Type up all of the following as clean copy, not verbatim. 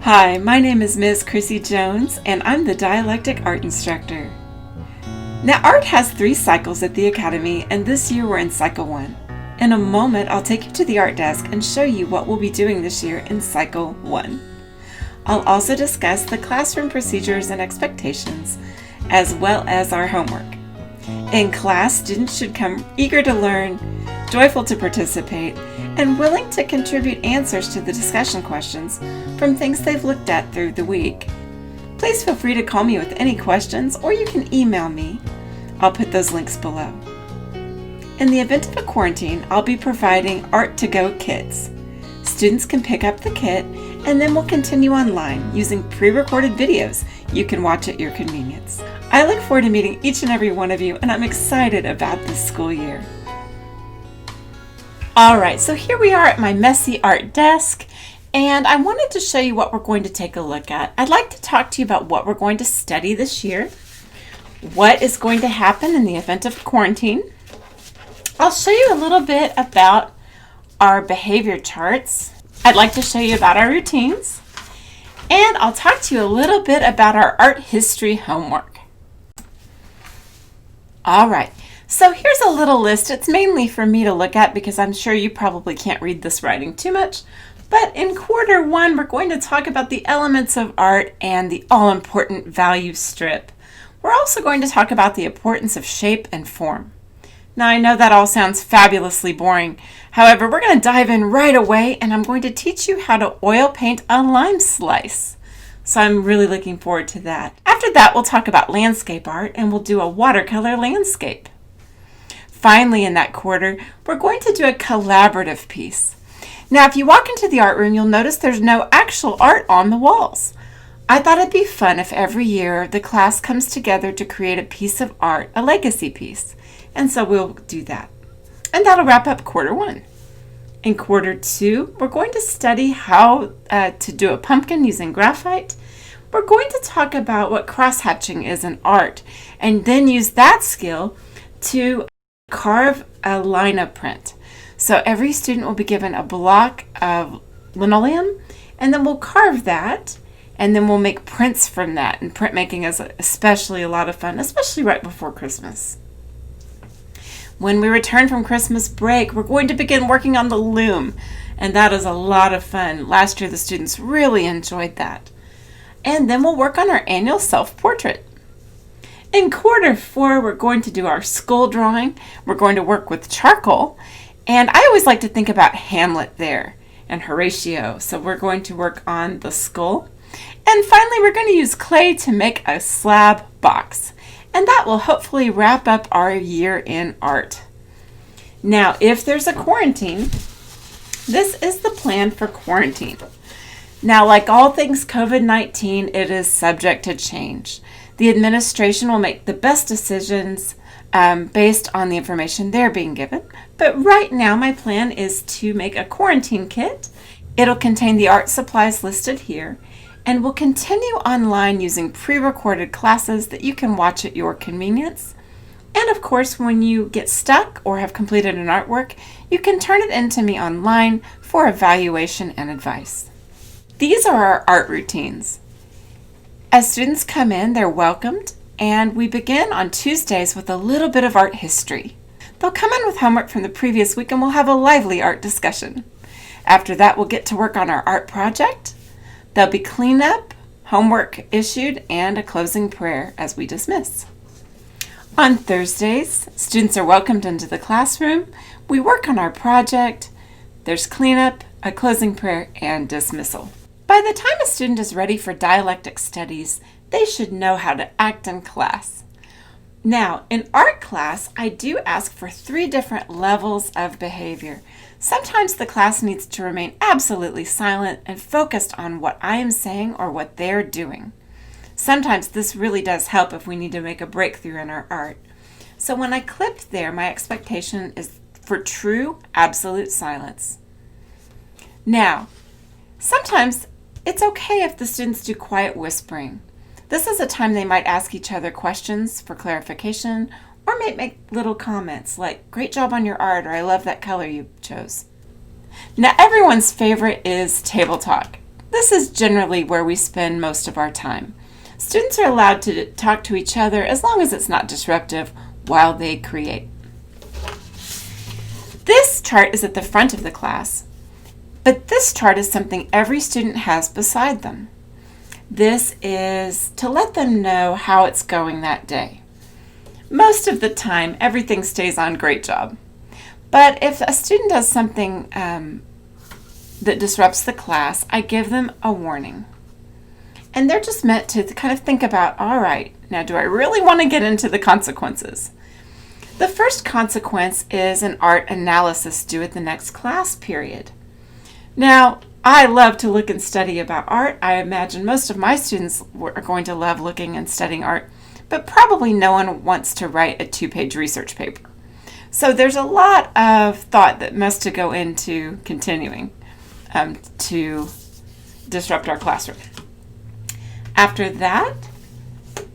Hi, my name is Ms. Chrissy Jones, and I'm the Dialectic art instructor. Now, art has 3 cycles at the Academy, and this year we're in Cycle 1. In a moment, I'll take you to the art desk and show you what we'll be doing this year in Cycle 1. I'll also discuss the classroom procedures and expectations, as well as our homework. In class, students should come eager to learn, joyful to participate, and willing to contribute answers to the discussion questions from things they've looked at through the week. Please feel free to call me with any questions, or you can email me. I'll put those links below. In the event of a quarantine, I'll be providing Art-to-Go kits. Students can pick up the kit, and then we'll continue online using pre-recorded videos you can watch at your convenience. I look forward to meeting each and every one of you, and I'm excited about this school year. Alright, so here we are at my messy art desk, and I wanted to show you what we're going to take a look at. I'd like to talk to you about what we're going to study this year, what is going to happen in the event of quarantine. I'll show you a little bit about our behavior charts. I'd like to show you about our routines, and I'll talk to you a little bit about our art history homework. Alright. So here's a little list. It's mainly for me to look at because I'm sure you probably can't read this writing too much. But in quarter 1, we're going to talk about the elements of art and the all-important value strip. We're also going to talk about the importance of shape and form. Now I know that all sounds fabulously boring. However, we're going to dive in right away, and I'm going to teach you how to oil paint a lime slice. So I'm really looking forward to that. After that, we'll talk about landscape art, and we'll do a watercolor landscape. Finally, in that quarter, we're going to do a collaborative piece. Now, if you walk into the art room, you'll notice there's no actual art on the walls. I thought it'd be fun if every year the class comes together to create a piece of art, a legacy piece. And so we'll do that. And that'll wrap up quarter 1. In quarter 2, we're going to study how to do a pumpkin using graphite. We're going to talk about what cross-hatching is in art, and then use that skill to carve a lino print. So every student will be given a block of linoleum, and then we'll carve that, and then we'll make prints from that. And printmaking is especially a lot of fun, especially right before Christmas. When we return from Christmas break, we're going to begin working on the loom, and that is a lot of fun. Last year the students really enjoyed that. And then we'll work on our annual self-portrait. In quarter 4, we're going to do our skull drawing. We're going to work with charcoal. And I always like to think about Hamlet there and Horatio. So we're going to work on the skull. And finally, we're going to use clay to make a slab box. And that will hopefully wrap up our year in art. Now, if there's a quarantine, this is the plan for quarantine. Now, like all things COVID-19, it is subject to change. The administration will make the best decisions based on the information they're being given. But right now, my plan is to make a quarantine kit. It'll contain the art supplies listed here, and we'll continue online using pre-recorded classes that you can watch at your convenience. And of course, when you get stuck or have completed an artwork, you can turn it into me online for evaluation and advice. These are our art routines. As students come in, they're welcomed, and we begin on Tuesdays with a little bit of art history. They'll come in with homework from the previous week, and we'll have a lively art discussion. After that, we'll get to work on our art project. There'll be cleanup, homework issued, and a closing prayer as we dismiss. On Thursdays, students are welcomed into the classroom. We work on our project. There's cleanup, a closing prayer, and dismissal. By the time a student is ready for dialectic studies, they should know how to act in class. Now, in art class, I do ask for 3 different levels of behavior. Sometimes the class needs to remain absolutely silent and focused on what I am saying or what they're doing. Sometimes this really does help if we need to make a breakthrough in our art. So when I clipped there, my expectation is for true, absolute silence. Now, sometimes it's okay if the students do quiet whispering. This is a time they might ask each other questions for clarification, or might make little comments like, "Great job on your art," or "I love that color you chose." Now, everyone's favorite is table talk. This is generally where we spend most of our time. Students are allowed to talk to each other as long as it's not disruptive while they create. This chart is at the front of the class, but this chart is something every student has beside them. This is to let them know how it's going that day. Most of the time, everything stays on great job. But if a student does something that disrupts the class, I give them a warning. And they're just meant to kind of think about, all right, now do I really want to get into the consequences? The first consequence is an art analysis due at the next class period. Now, I love to look and study about art. I imagine most of my students are going to love looking and studying art, but probably no one wants to write a 2-page research paper. So there's a lot of thought that must go into continuing to disrupt our classroom. After that,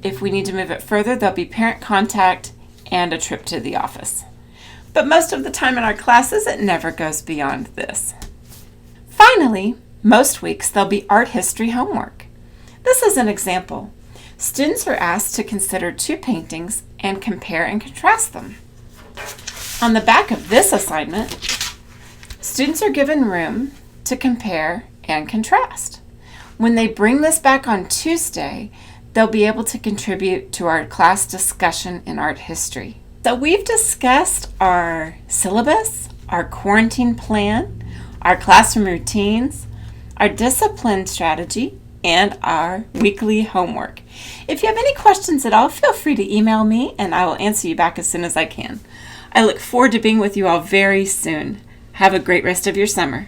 if we need to move it further, there'll be parent contact and a trip to the office. But most of the time in our classes, it never goes beyond this. Finally, most weeks there'll be art history homework. This is an example. Students are asked to consider 2 paintings and compare and contrast them. On the back of this assignment, students are given room to compare and contrast. When they bring this back on Tuesday, they'll be able to contribute to our class discussion in art history. So we've discussed our syllabus, our quarantine plan, our classroom routines, our discipline strategy, and our weekly homework. If you have any questions at all, feel free to email me and I will answer you back as soon as I can. I look forward to being with you all very soon. Have a great rest of your summer.